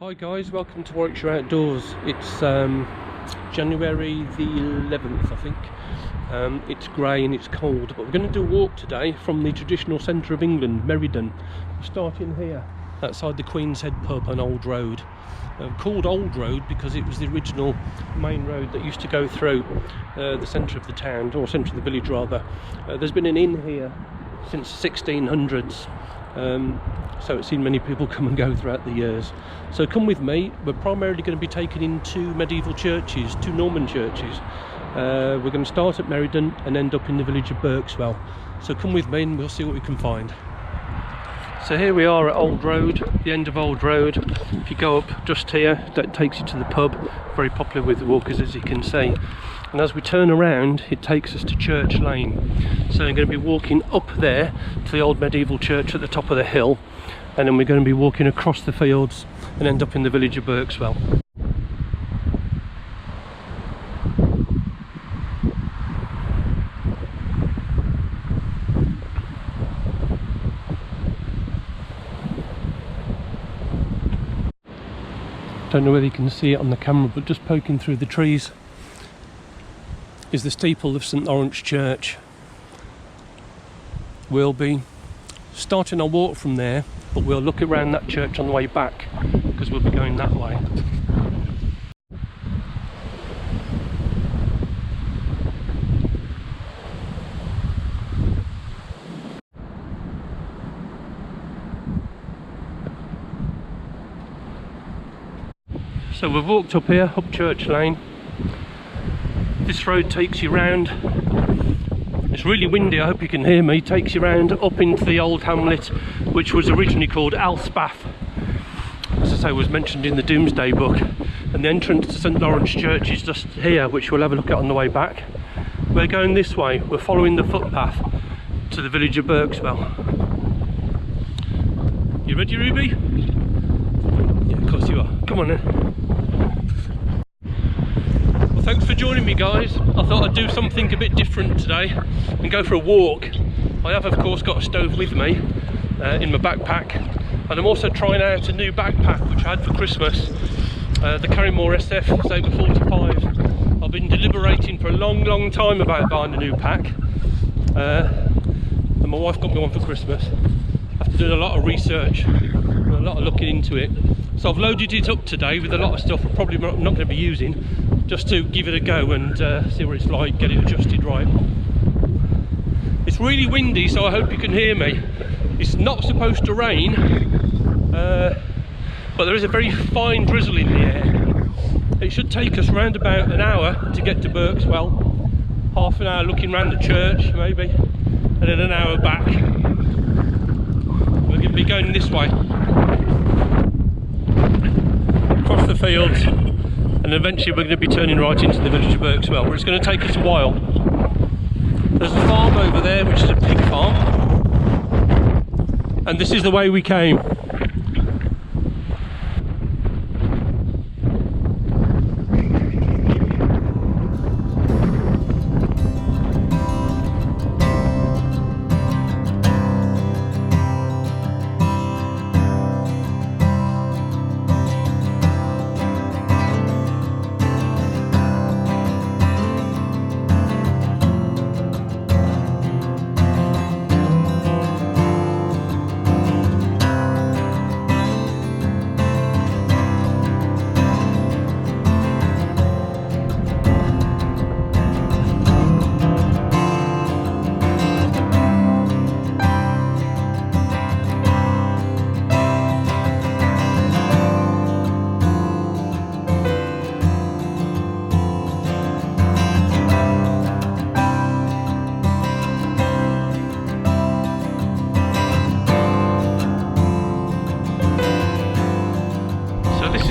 Hi guys, welcome to Warwickshire Outdoors. It's January the 11th, I think. It's grey and it's cold, but we're going to do a walk today from the traditional centre of England, Meriden. We're starting here outside the Queen's Head pub on Old Road. Called Old Road because it was the original main road that used to go through the centre of the town, or centre of the village rather. There's been an inn here since 1600s. So it's seen many people come and go throughout the years. So come with me. We're primarily going to be taken in two medieval churches, two Norman churches. We're going to start at Meriden and end up in the village of Berkswell. So come with me and we'll see what we can find. So here we are at Old Road, the end of Old Road. If you go up just here, that takes you to the pub, very popular with walkers, as you can see. And as we turn around, it takes us to Church Lane. So we're going to be walking up there to the old medieval church at the top of the hill, and then we're going to be walking across the fields and end up in the village of Berkswell. Don't know whether you can see it on the camera, but just poking through the trees is the steeple of St Lawrence Church. We'll be starting our walk from there, but we'll look around that church on the way back because we'll be going that way. So we've walked up here, up Church Lane. This road takes you round. It's really windy, I hope you can hear me. Takes you round up into the old hamlet, which was originally called Alspath. As I say, was mentioned in the Domesday Book. And the entrance to St Lawrence Church is just here, which we'll have a look at on the way back. We're going this way. We're following the footpath to the village of Berkswell. You ready, Ruby? Yeah, of course you are. Come on then. Thanks for joining me, guys. I thought I'd do something a bit different today and go for a walk. I have of course got a stove with me in my backpack, and I'm also trying out a new backpack which I had for Christmas, the Carrymore SF Sabre 45. I've been deliberating for a long time about buying a new pack, and my wife got me one for Christmas. After doing a lot of research and a lot of looking into it, so I've loaded it up today with a lot of stuff I'm probably not going to be using, just to give it a go and see what it's like, get it adjusted right. It's really windy, so I hope you can hear me. It's not supposed to rain, but there is a very fine drizzle in the air. It should take us around about an hour to get to Berkswell, half an hour looking around the church maybe, and then an hour back. We're going to be going this way, across the fields, and eventually we're going to be turning right into the village of Berkswell, where it's going to take us a while. There's a farm over there which is a pig farm, and this is the way we came.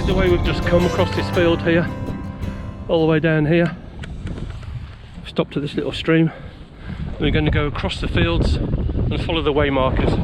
The way we've just come across this field here, all the way down here, stopped at this little stream. We're going to go across the fields and follow the way markers.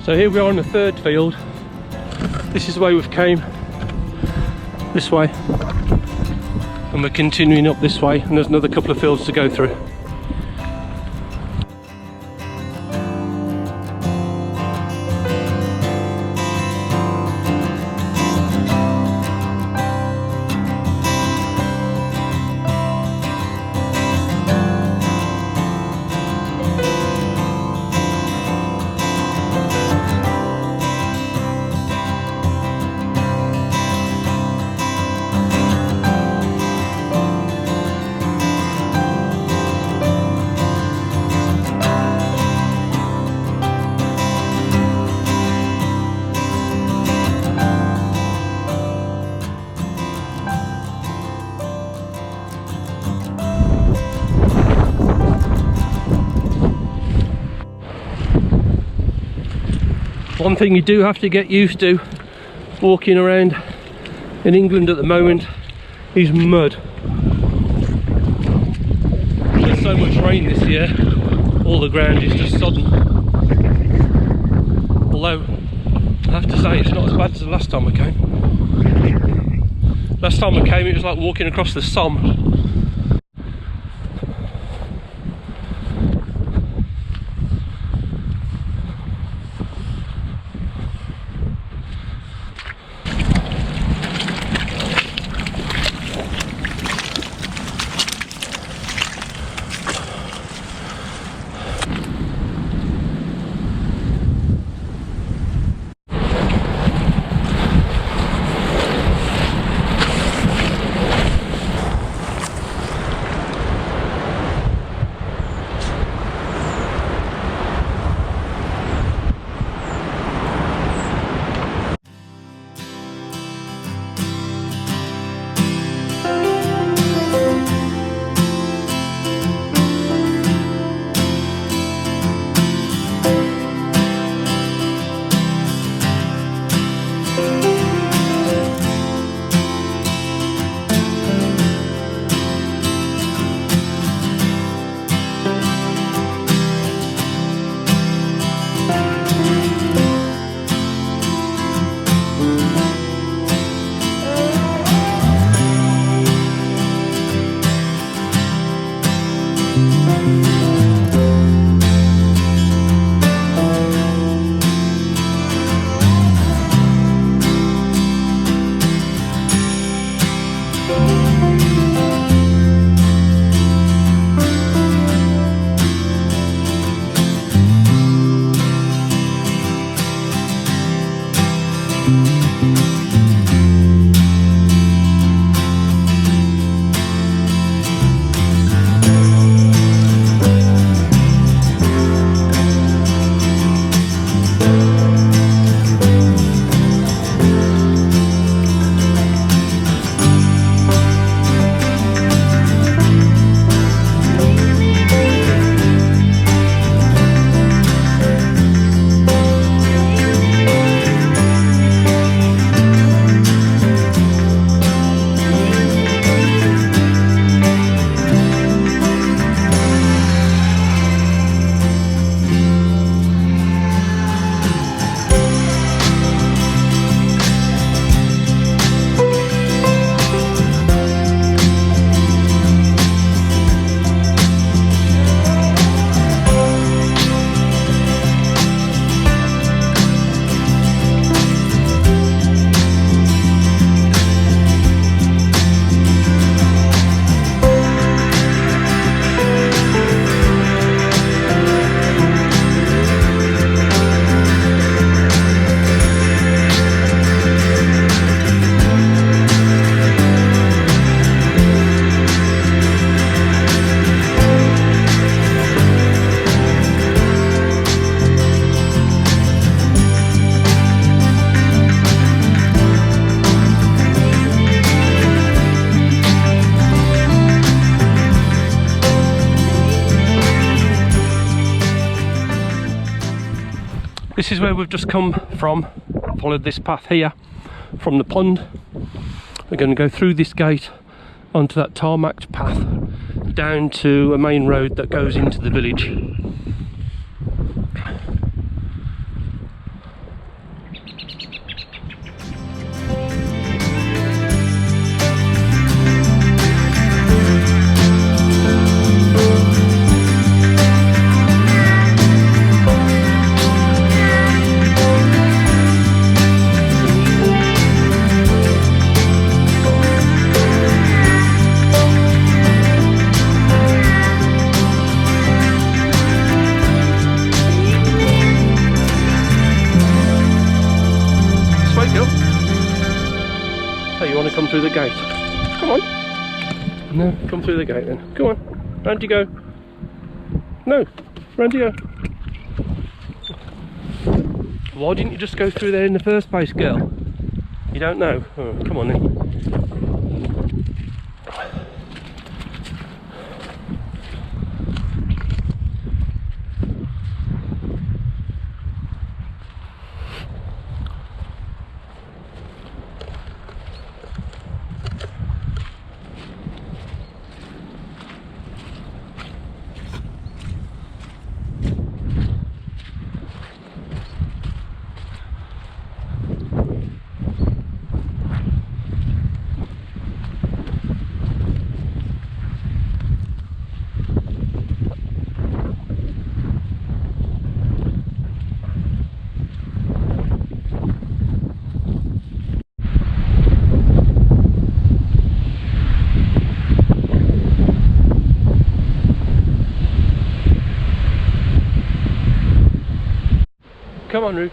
So here we are on the third field. This is the way we've came, this way, and we're continuing up this way, and there's another couple of fields to go through. One thing you do have to get used to walking around in England at the moment is mud. There's so much rain this year, all the ground is just sodden. Although, I have to say, it's not as bad as the last time I came. Last time I came it was like walking across the Somme. This is where we've just come from. Followed this path here from the pond. We're going to go through this gate onto that tarmacked path down to a main road that goes into the village. want to come through the gate? Come on. No, come through the gate then. Go on. Round you go. No, round you go. Why didn't you just go through there in the first place, girl? You don't know? Oh, come on then. Come on, Ruth.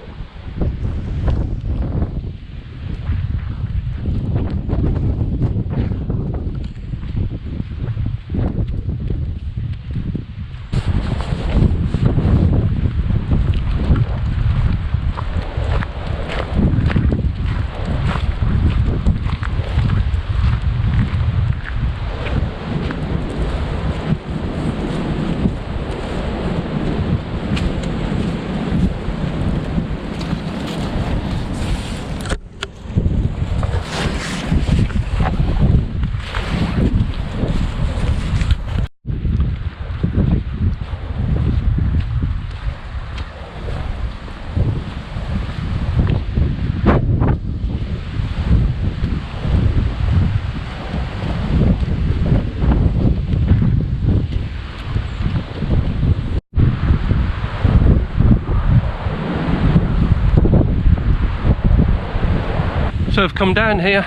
So I've come down here.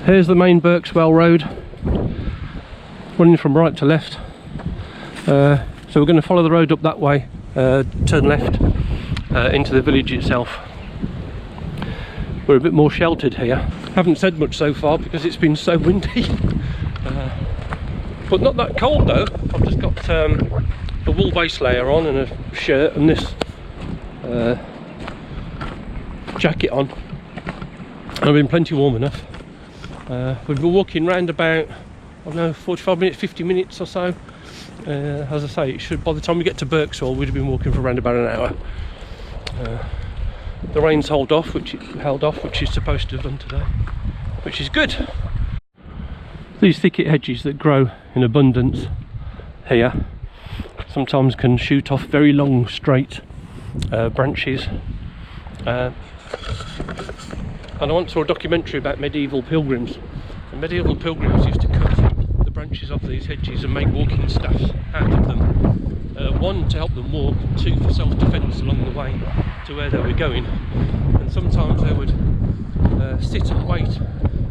Here's the main Berkswell road, running from right to left. So we're going to follow the road up that way, turn left into the village itself. We're a bit more sheltered here. Haven't said much so far because it's been so windy. But not that cold though. I've just got a wool base layer on and a shirt and this jacket on. I've been plenty warm enough. We've been walking round about, I don't know, 45 minutes, 50 minutes or so. As I say, it should, by the time we get to Berkswell, we'd have been walking for around about an hour. The rain's held off, which it's supposed to have done today, which is good. These thicket hedges that grow in abundance here sometimes can shoot off very long, straight branches. And I once saw a documentary about medieval pilgrims. And medieval pilgrims used to cut the branches off these hedges and make walking staffs out of them. One, to help them walk, two, for self-defence along the way to where they were going. And sometimes they would sit and wait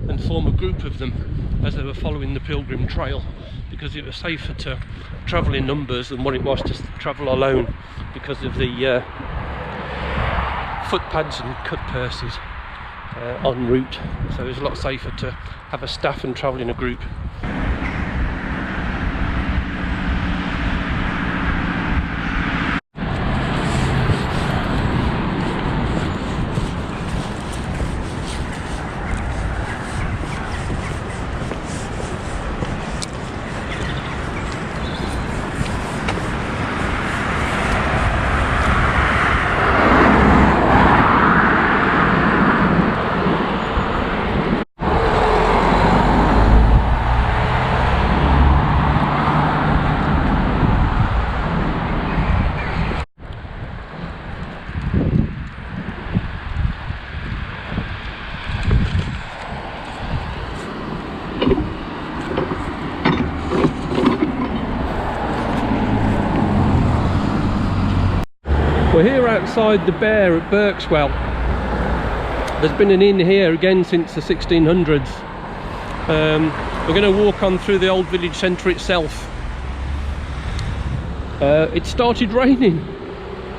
and form a group of them as they were following the pilgrim trail, because it was safer to travel in numbers than what it was to travel alone because of the footpads and cut purses en route. So it was a lot safer to have a staff and travel in a group. We're here outside the Bear at Berkswell. There's been an inn here again since the 1600s. We're going to walk on through the old village centre itself. It started raining,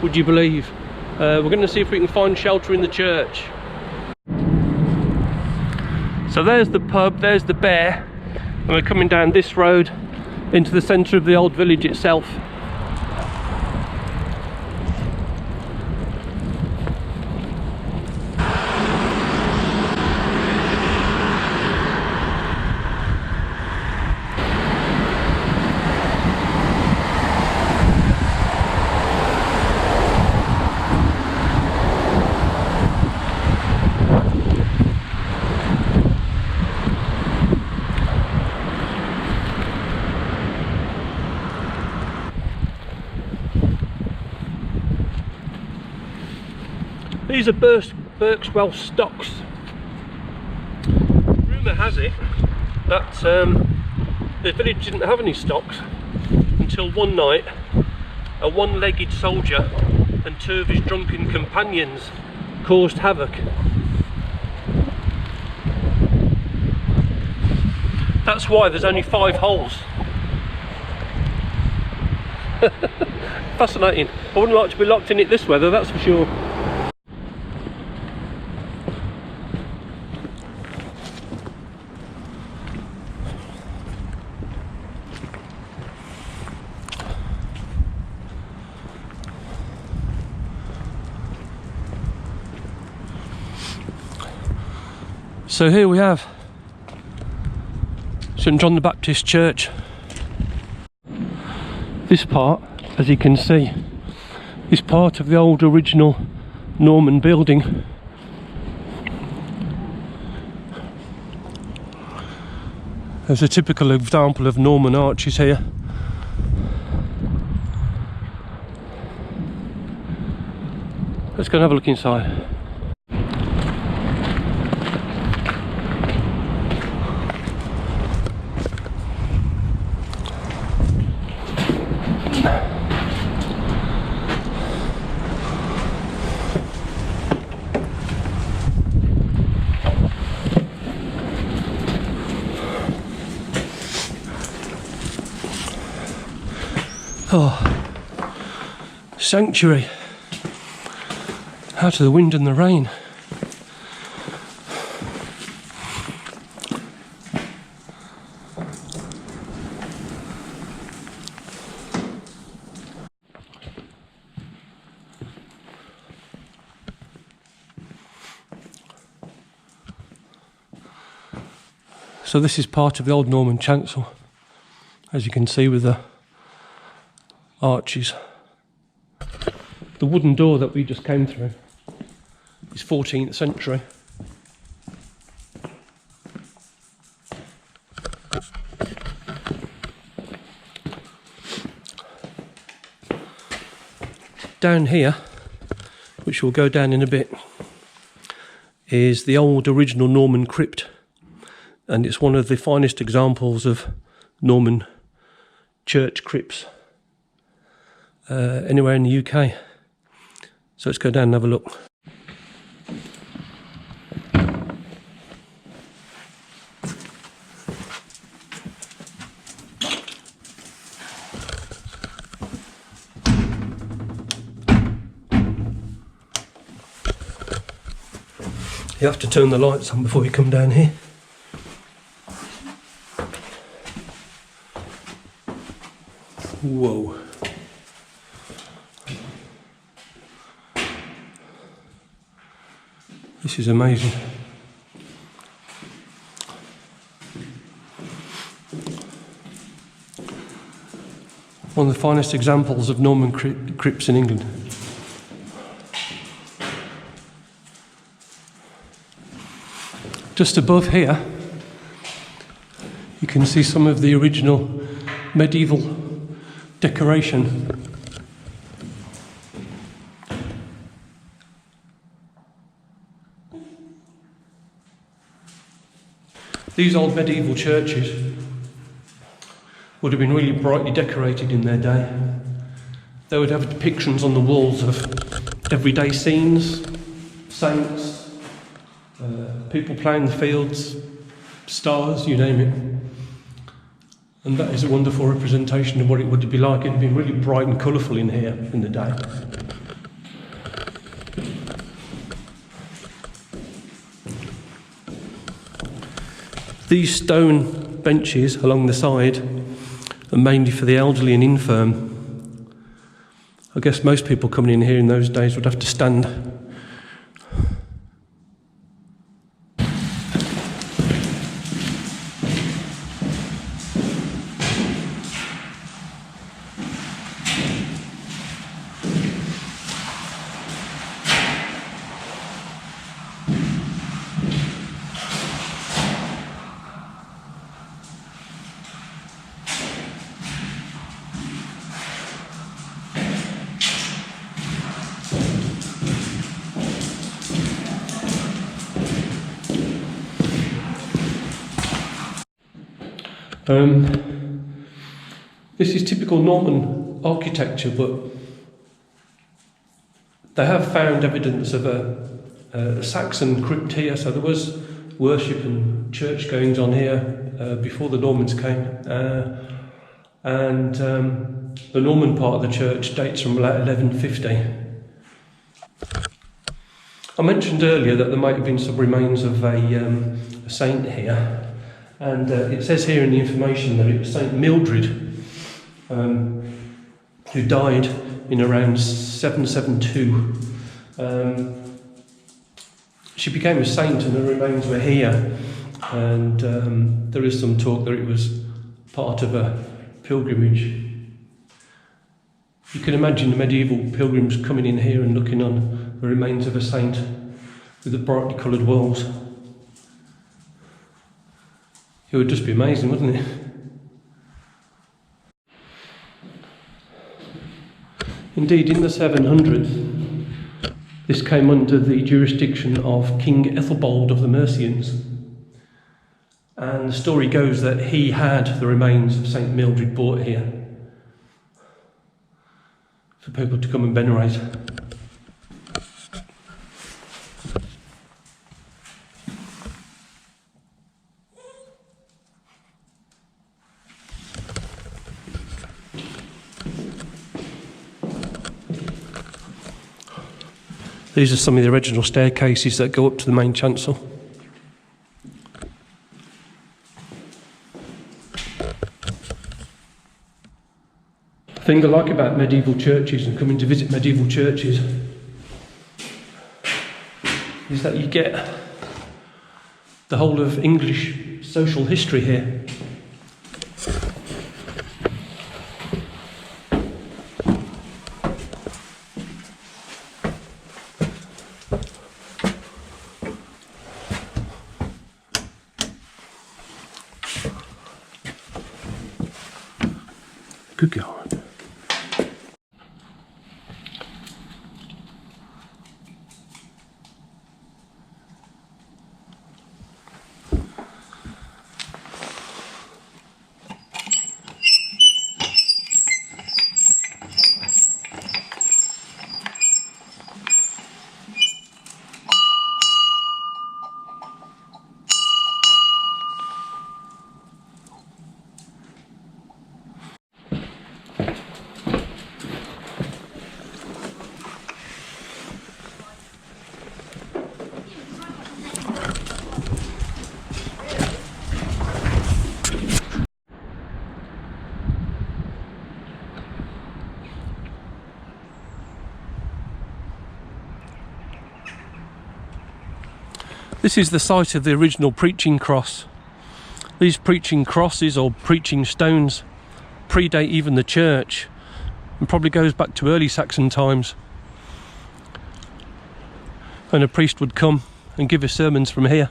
would you believe? We're going to see if we can find shelter in the church. So there's the pub, there's the bear, and we're coming down this road into the centre of the old village itself. These are Berkswell stocks. Rumour has it that the village didn't have any stocks until one night a one-legged soldier and two of his drunken companions caused havoc. That's why there's only 5 holes. Fascinating. I wouldn't like to be locked in it this weather, that's for sure. So here we have St John the Baptist Church. This part, as you can see, is part of the old original Norman building. There's a typical example of Norman arches here. Let's go and have a look inside. Oh, sanctuary, out of the wind and the rain. So this is part of the old Norman chancel, as you can see with the arches. The wooden door that we just came through is 14th century. Down here, which we'll go down in a bit, is the old original Norman crypt, and it's one of the finest examples of Norman church crypts anywhere in the UK. So let's go down and have a look. You have to turn the lights on before you come down here. Whoa. This is amazing. One of the finest examples of Norman crypts in England. Just above here, you can see some of the original medieval decoration. These old medieval churches would have been really brightly decorated in their day. They would have depictions on the walls of everyday scenes, saints, people ploughing the fields, stars, you name it. And that is a wonderful representation of what it would be like. It would be really bright and colourful in here in the day. These stone benches along the side are mainly for the elderly and infirm. I guess most people coming in here in those days would have to stand. This is typical Norman architecture, but they have found evidence of a Saxon crypt here, so there was worship and church goings on here before the Normans came, and the Norman part of the church dates from 1150. I mentioned earlier that there might have been some remains of a saint here. And it says here in the information that it was Saint Mildred who died in around 772. She became a saint and her remains were here. And there is some talk that it was part of a pilgrimage. You can imagine the medieval pilgrims coming in here and looking on the remains of a saint with the brightly coloured walls. It would just be amazing, wouldn't it? Indeed, in the 700s, this came under the jurisdiction of King Ethelbald of the Mercians. And the story goes that he had the remains of St. Mildred brought here for people to come and venerate. These are some of the original staircases that go up to the main chancel. The thing I like about medieval churches and coming to visit medieval churches is that you get the whole of English social history here. Good God. This is the site of the original preaching cross. These preaching crosses or preaching stones predate even the church and probably goes back to early Saxon times. And a priest would come and give his sermons from here.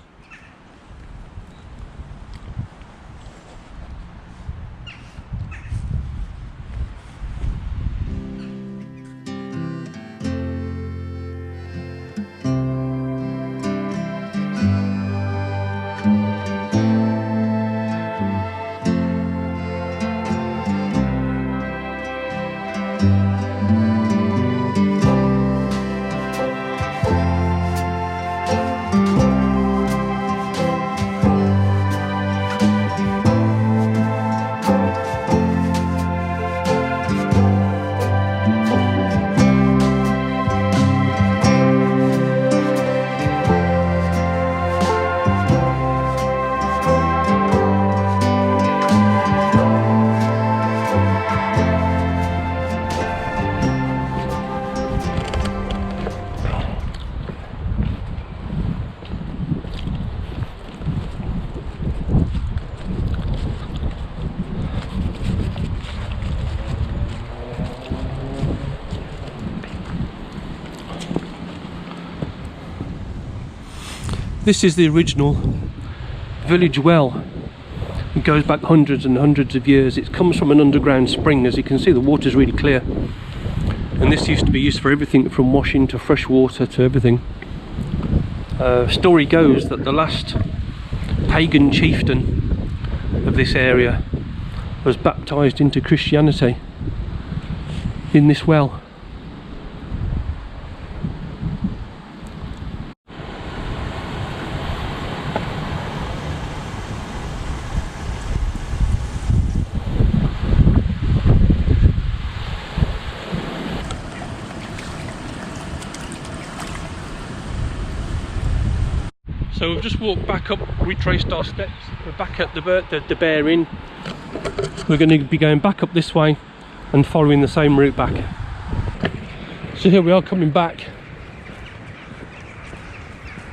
This is the original village well. It goes back hundreds and hundreds of years. It comes from an underground spring. As you can see, the water's really clear. And this used to be used for everything from washing to fresh water to everything. Story goes that the last pagan chieftain of this area was baptised into Christianity in this well. So we've just walked back up, retraced our steps. We're back at the Bear Inn. We're going to be going back up this way and following the same route back. So here we are coming back.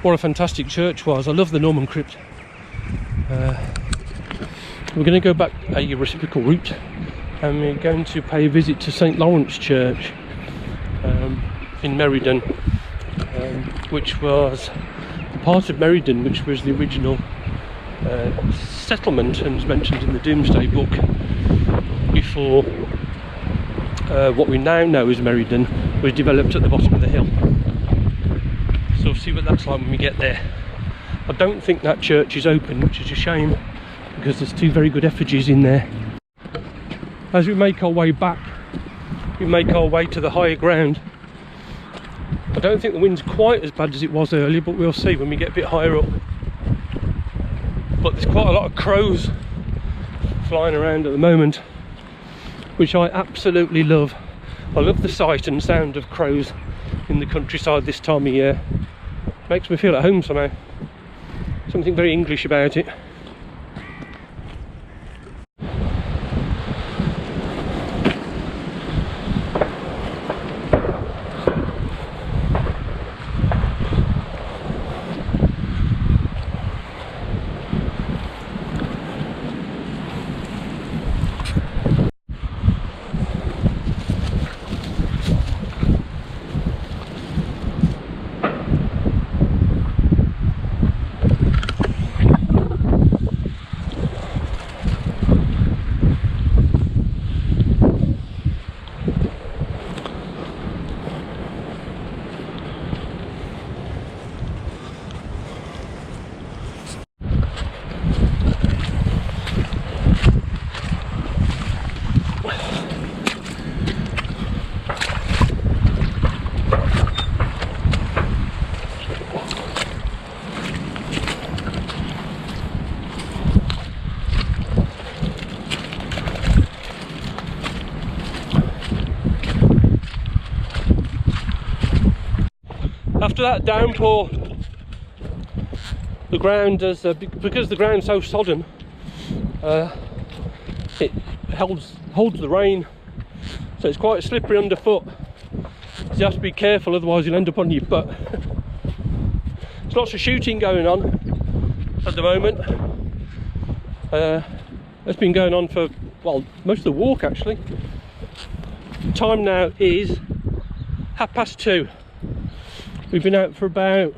What a fantastic church was. I love the Norman crypt. We're going to go back a reciprocal route and we're going to pay a visit to St. Lawrence Church in Meriden, which was part of Meriden, which was the original settlement and is mentioned in the Domesday Book before what we now know as Meriden was developed at the bottom of the hill. So we'll see what that's like when we get there. I don't think that church is open, which is a shame because there's two very good effigies in there. As we make our way back, we make our way to the higher ground. I don't think the wind's quite as bad as it was earlier, but we'll see when we get a bit higher up. But there's quite a lot of crows flying around at the moment, which I absolutely love. I love the sight and sound of crows in the countryside this time of year. Makes me feel at home somehow. Something very English about it. After that downpour, the ground has, because the ground's so sodden, it holds the rain, so it's quite slippery underfoot. So you have to be careful, otherwise you'll end up on your butt. There's lots of shooting going on at the moment. It's been going on for, well, most of the walk actually. Time now is 2:30. We've been out for about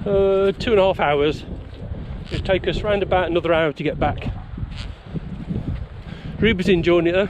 2.5 hours. It'll take us round about another hour to get back. Ruby's enjoying it though.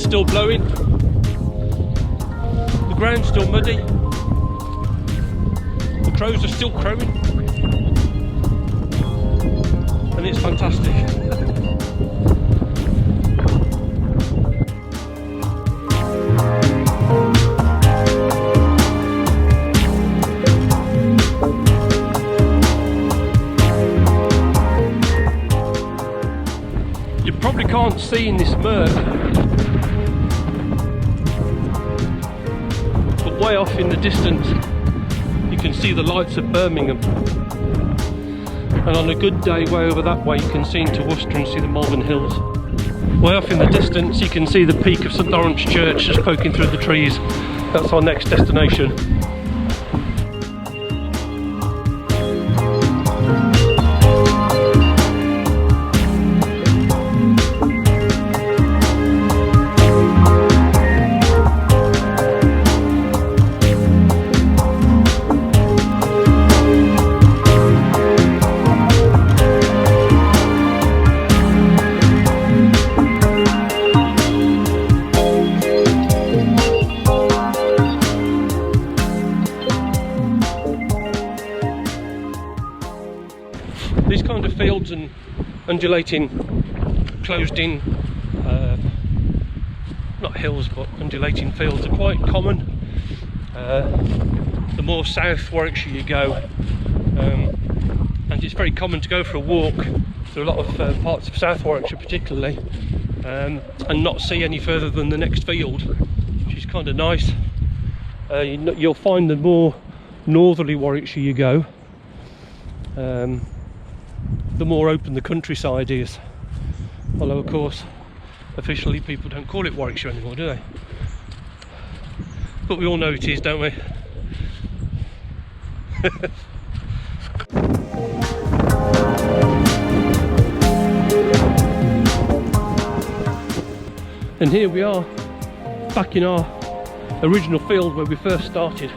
wind's still blowing, the ground's still muddy, the crows are still crowing, and it's fantastic. You probably can't see in this murk, but way off in the distance you can see the lights of Birmingham, and on a good day way over that way you can see into Worcester and see the Malvern Hills. Way off in the distance you can see the peak of St Lawrence Church just poking through the trees. That's our next destination. These kind of fields and undulating, closed in, not hills but undulating fields are quite common. The more south Warwickshire you go, and it's very common to go for a walk through a lot of parts of South Warwickshire particularly, and not see any further than the next field, which is kind of nice. You'll find the more northerly Warwickshire you go, the more open the countryside is, although of course officially people don't call it Warwickshire anymore, do they? But we all know it is, don't we? And here we are, back in our original field where we first started.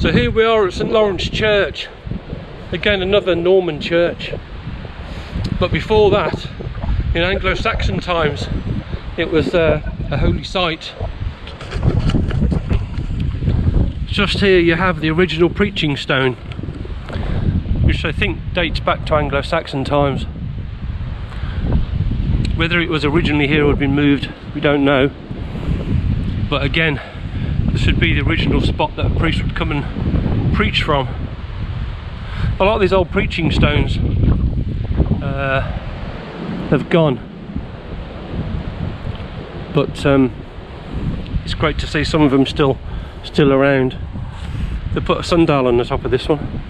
So here we are at St Lawrence Church, again another Norman church, but before that, in Anglo-Saxon times, it was a holy site. Just here you have the original preaching stone, which I think dates back to Anglo-Saxon times. Whether it was originally here or had been moved, we don't know, but again, this would be the original spot that a priest would come and preach from. A lot of these old preaching stones have gone, but it's great to see some of them still around. They put a sundial on the top of this one.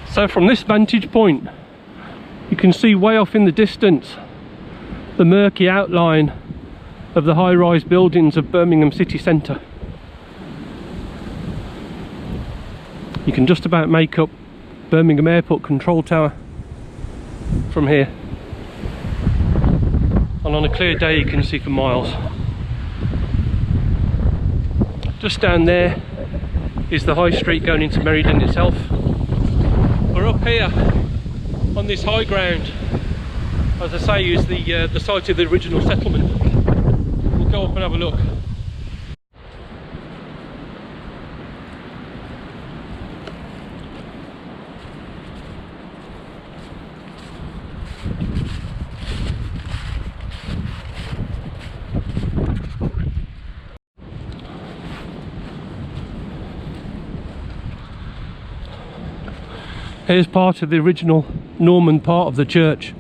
So from this vantage point, you can see way off in the distance the murky outline of the high-rise buildings of Birmingham city centre. You can just about make up Birmingham Airport Control Tower from here, and on a clear day you can see for miles. Just down there is the high street going into Meriden itself. We're up here on this high ground, as I say, is the site of the original settlement. We'll go up and have a look. Here's part of the original Norman part of the church,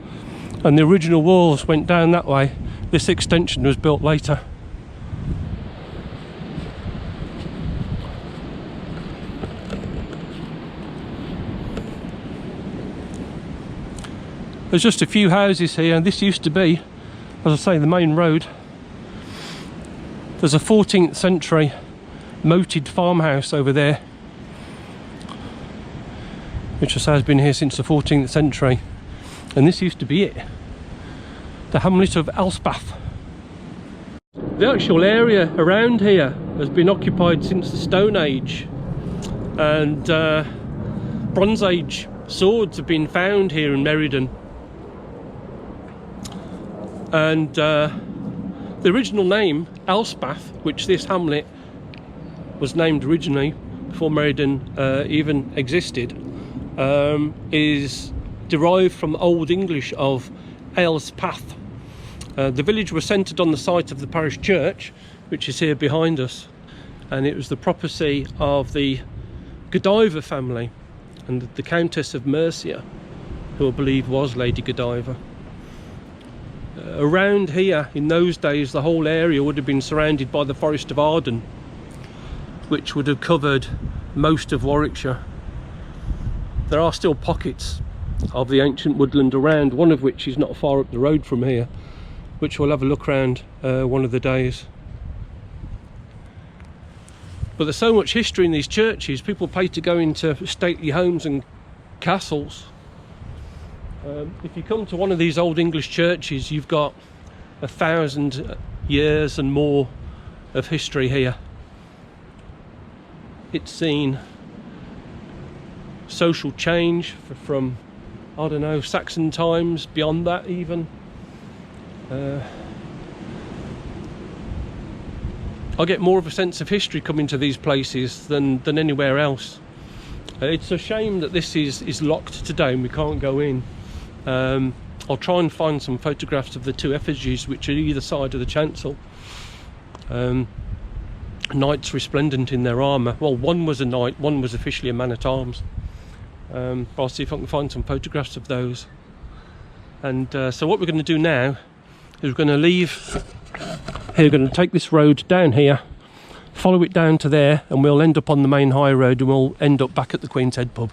and the original walls went down that way. This extension was built later. There's just a few houses here, and this used to be, as I say, the main road. There's a 14th century moated farmhouse over there, which I say has been here since the 14th century, and this used to be it, the hamlet of Elspeth. The actual area around here has been occupied since the Stone Age, and Bronze Age swords have been found here in Meriden. And the original name Elspeth, which this hamlet was named originally before Meriden even existed, is derived from Old English of Aylespath. The village was centred on the site of the parish church, which is here behind us, and it was the property of the Godiva family and the Countess of Mercia, who I believe was Lady Godiva. Around here in those days the whole area would have been surrounded by the Forest of Arden, which would have covered most of Warwickshire. There are still pockets of the ancient woodland around, one of which is not far up the road from here, which we'll have a look around one of the days. But there's so much history in these churches. People pay to go into stately homes and castles. If you come to one of these old English churches, you've got 1,000 years and more of history here. It's seen social change from, I don't know, Saxon times, beyond that even. I get more of a sense of history coming to these places than anywhere else. It's a shame that this is locked today and we can't go in. I'll try and find some photographs of the two effigies which are either side of the chancel. Knights resplendent in their armour. Well, one was a knight, one was officially a man-at-arms. But I'll see if I can find some photographs of those. And so what we're going to do now is we're going to leave here, we're going to take this road down here, follow it down to there, and we'll end up on the main high road, and we'll end up back at the Queen's Head pub.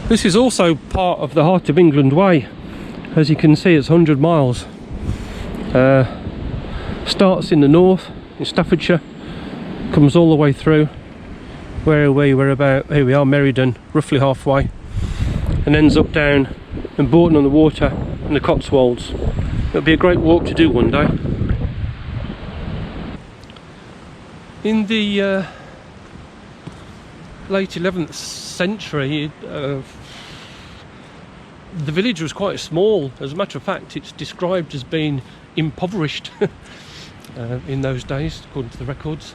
This is also part of the Heart of England Way. As you can see, it's 100 miles. Starts in the north, in Staffordshire, comes all the way through. Where are we? We're about, here we are, Meriden, roughly halfway, and ends up down in Bourton-on-the-Water in the Cotswolds. It'll be a great walk to do one day. In the late 11th century, the village was quite small. As a matter of fact, it's described as being impoverished in those days, according to the records.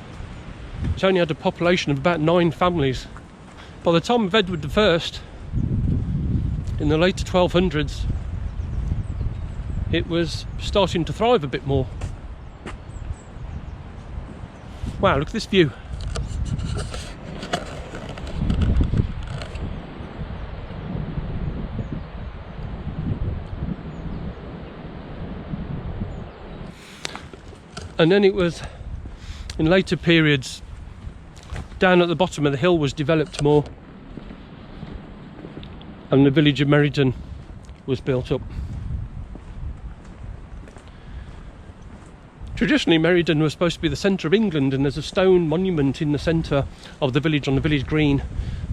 It only had a population of about 9 families. By the time of Edward I, in the later 1200s, it was starting to thrive a bit more. Wow, look at this view. And then it was in later periods, down at the bottom of the hill was developed more, and the village of Meriden was built up. Traditionally, Meriden was supposed to be the centre of England, and there's a stone monument in the centre of the village on the village green,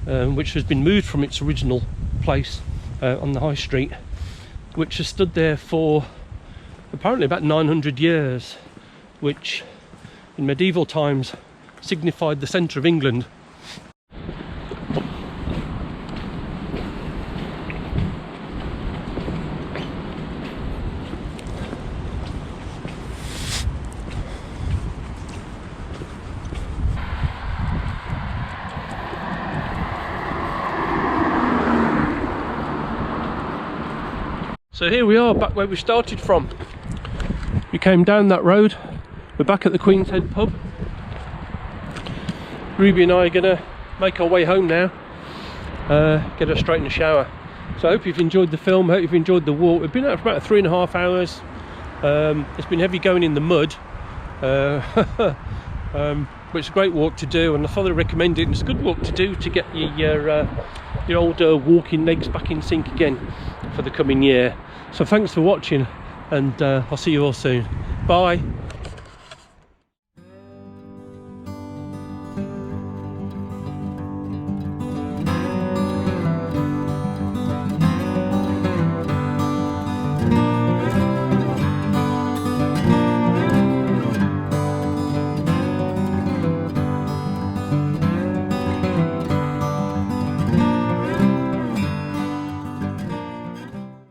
which has been moved from its original place on the high street, which has stood there for apparently about 900 years, which in medieval times signified the centre of England. So here we are, back where we started from. We came down that road. We're back at the Queen's Head pub. Ruby and I are gonna make our way home now, get her straight in the shower. So I hope you've enjoyed the film, I hope you've enjoyed the walk. We've been out for about 3.5 hours. It's been heavy going in the mud, but it's a great walk to do, and I thoroughly recommend it. And it's a good walk to do to get your old walking legs back in sync again for the coming year. So thanks for watching, and I'll see you all soon. Bye.